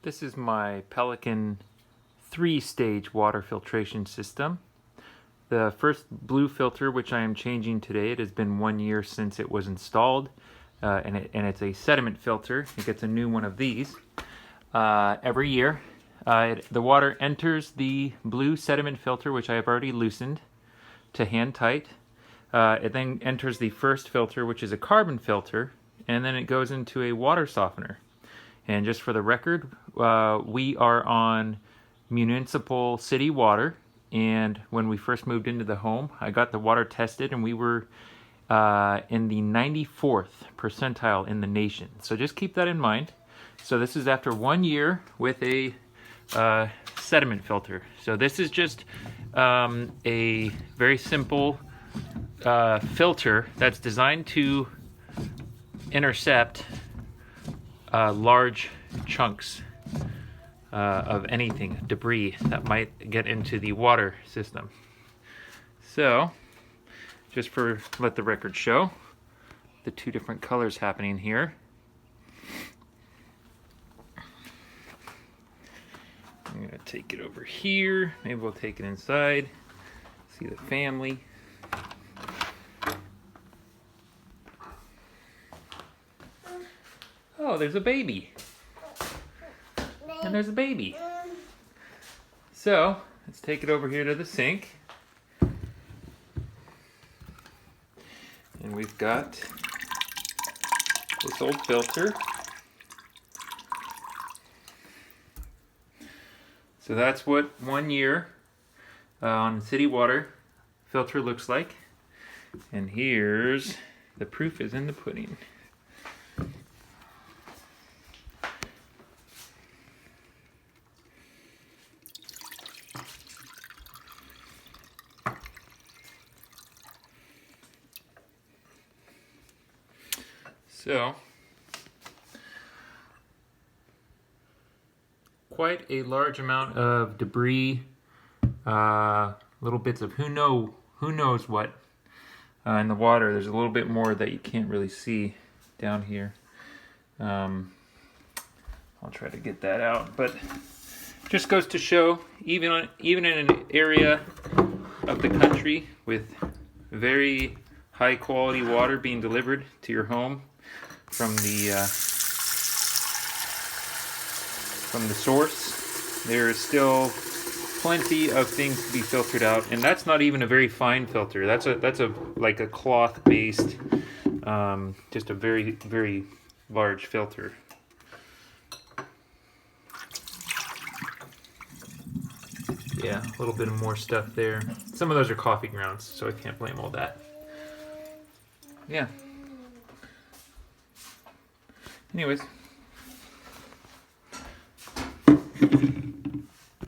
This is my Pelican 3-stage water filtration system. The first blue filter, which I am changing today, it has been 1 year since it was installed, and it's a sediment filter. It gets a new one of these every year. The water enters the blue sediment filter, which I have already loosened to hand tight. It then enters the first filter, which is a carbon filter, and then it goes into a water softener. And just for the record, we are on municipal city water, and when we first moved into the home, I got the water tested, and we were in the 94th percentile in the nation. So just keep that in mind. So this is after 1 year with a sediment filter. So this is just a very simple filter that's designed to intercept large chunks of anything, debris that might get into the water system. So, just let the record show the two different colors happening here. I'm going to take it over here. Maybe we'll take it inside. See the family. Oh, there's a baby. And there's a baby. So, let's take it over here to the sink. And we've got this old filter. So that's what 1 year on city water filter looks like. And here's the proof is in the pudding. So, quite a large amount of debris, little bits of who knows what in the water. There's a little bit more that you can't really see down here. I'll try to get that out, but just goes to show, even in an area of the country with very high quality water being delivered to your home from the source, there is still plenty of things to be filtered out, and that's not even a very fine filter. That's like a cloth based, just a very, very large filter. Yeah, a little bit of more stuff there. Some of those are coffee grounds, so I can't blame all that. Yeah. Anyways.